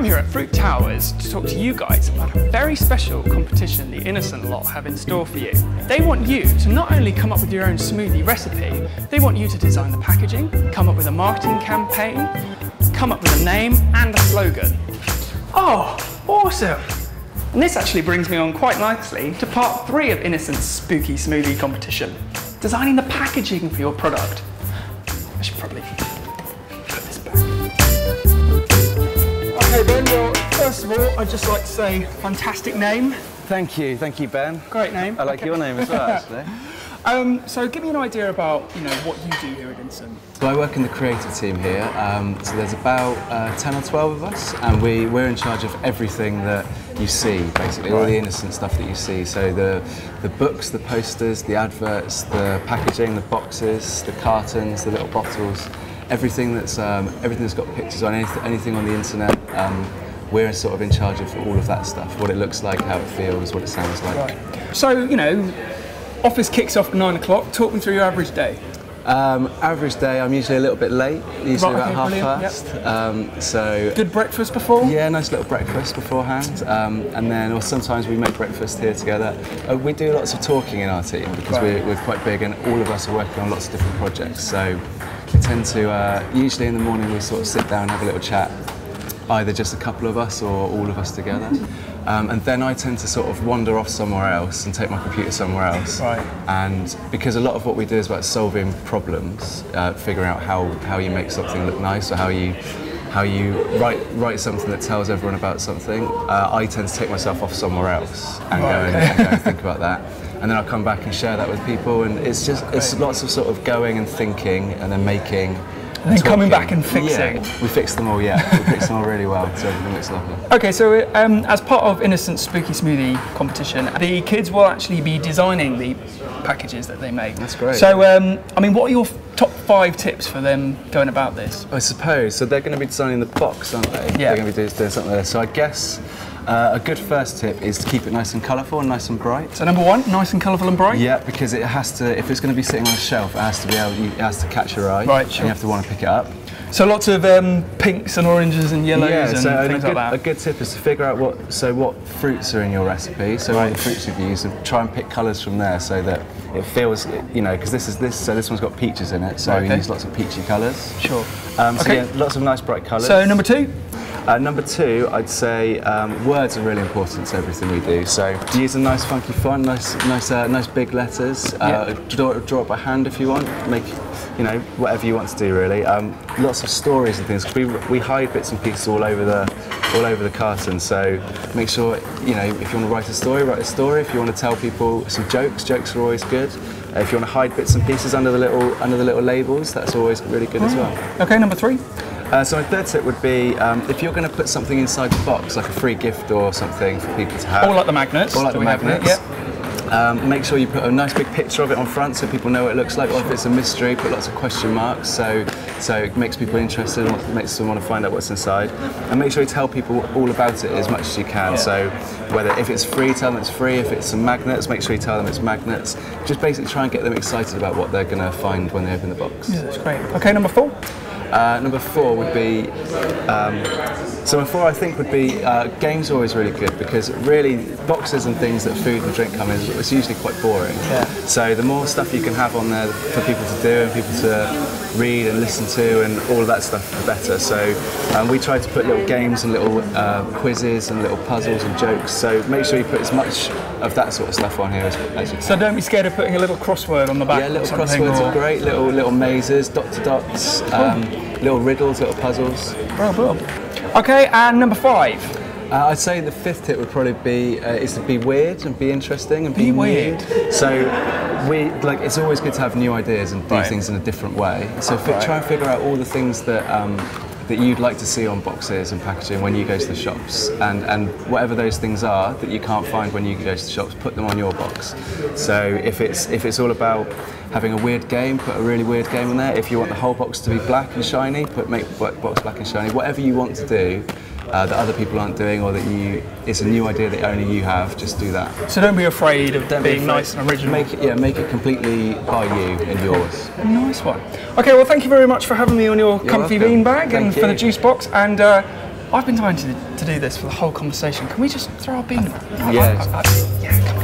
here at Fruit Towers to talk to you guys about a very special competition the Innocent lot have in store for you. They want you to not only come up with your own smoothie recipe, they want you to design the packaging, come up with a marketing campaign, come up with a name and a slogan. Oh, awesome! And this actually brings me on quite nicely to part 3 of Innocent's spooky smoothie competition, designing the packaging for your product. I should probably put this back. Okay Ben, well, first of all, I'd just like to say, fantastic name. Thank you, Ben. Great name. I like your name as well, actually. So give me an idea about what you do here at Innocent. So I work in the creative team here. So there's about 10 or 12 of us, and we're in charge of everything that you see, basically, all the Innocent stuff that you see. So the books, the posters, the adverts, the packaging, the boxes, the cartons, the little bottles, everything that's got pictures on, anything on the internet. We're sort of in charge of all of that stuff, what it looks like, how it feels, what it sounds like. Right. So, office kicks off at 9 o'clock. Talk me through your average day. Average day, I'm usually a little bit late, usually about half-past. Yep. So good breakfast before? Yeah, nice little breakfast beforehand. And then, or sometimes we make breakfast here together. We do lots of talking in our team because we're quite big and all of us are working on lots of different projects. So we tend to, usually in the morning we sort of sit down and have a little chat, either just a couple of us or all of us together. And then I tend to sort of wander off somewhere else and take my computer somewhere else. Right. And because a lot of what we do is about solving problems, figuring out how you make something look nice, or how you write something that tells everyone about something, I tend to take myself off somewhere else and go and think about that. And then I'll come back and share that with people, and it's lots of sort of going and thinking and then making. And then coming back and fixing. Yeah, we fixed them all, we fixed them all really well, so everything looks lovely. Okay, so as part of Innocent's Spooky Smoothie competition, the kids will actually be designing the packages that they make. That's great. So, I mean, what are your top 5 tips for them going about this? I suppose, so they're going to be designing the box, aren't they? Yeah. They're going to be doing something there. So I guess a good first tip is to keep it nice and colourful and nice and bright. So number 1, nice and colourful and bright? Yeah, because it has to, if it's going to be sitting on a shelf, it has to catch your eye. Right, sure. And you have to want to pick it up. So lots of pinks and oranges and yellows and things like that. A good tip is to figure out what fruits are in your recipe, so what fruits you've used, and try and pick colours from there so that it feels, because this one's got peaches in it, so we use lots of peachy colours. Sure. So yeah, lots of nice bright colours. So number 2? Number 2, I'd say words are really important to everything we do. So use a nice funky font, nice big letters. Draw it by hand if you want. Make whatever you want to do really. Lots of stories and things. We hide bits and pieces all over the carton. So make sure if you want to write a story, write a story. If you want to tell people some jokes are always good. If you want to hide bits and pieces under the little labels, that's always really good as well. Okay, number 3. So my third tip would be, if you're going to put something inside the box, like a free gift or something for people to have. Or like the magnets. Or like the magnets. Make sure you put a nice big picture of it on front so people know what it looks like. Or if it's a mystery, put lots of question marks so it makes people interested and makes them want to find out what's inside. And make sure you tell people all about it as much as you can. Yeah. So if it's free, tell them it's free. If it's some magnets, make sure you tell them it's magnets. Just basically try and get them excited about what they're going to find when they open the box. Yeah, that's great. Okay, number 4. Number 4 would be, so number 4 I think would be, games are always really good because really boxes and things that food and drink come in, it's usually quite boring. Yeah. So the more stuff you can have on there for people to do and people to read and listen to and all of that stuff, the better. So we try to put little games and little quizzes and little puzzles and jokes, so make sure you put as much of that sort of stuff on here as you can. So don't be scared of putting a little crossword on the back. Yeah, little crosswords are great, little mazes, dot to dots, little riddles, little puzzles. Bro. Okay, and number 5. I'd say the 5th tip would probably be is to be weird and be interesting and be weird. So it's always good to have new ideas and do things in a different way. So try and figure out all the things that that you'd like to see on boxes and packaging when you go to the shops, and whatever those things are that you can't find when you go to the shops, put them on your box. So if it's all about having a weird game, put a really weird game on there. If you want the whole box to be black and shiny, make the box black and shiny. Whatever you want to do that other people aren't doing, or that it's a new idea that only you have, just do that. So don't be afraid of being nice and original. Make it completely by you and yours. A nice one. Okay, well thank you very much for having me on your comfy beanbag and for the juice box, and I've been trying to do this for the whole conversation. Can we just throw our bean? Yeah. Yeah, come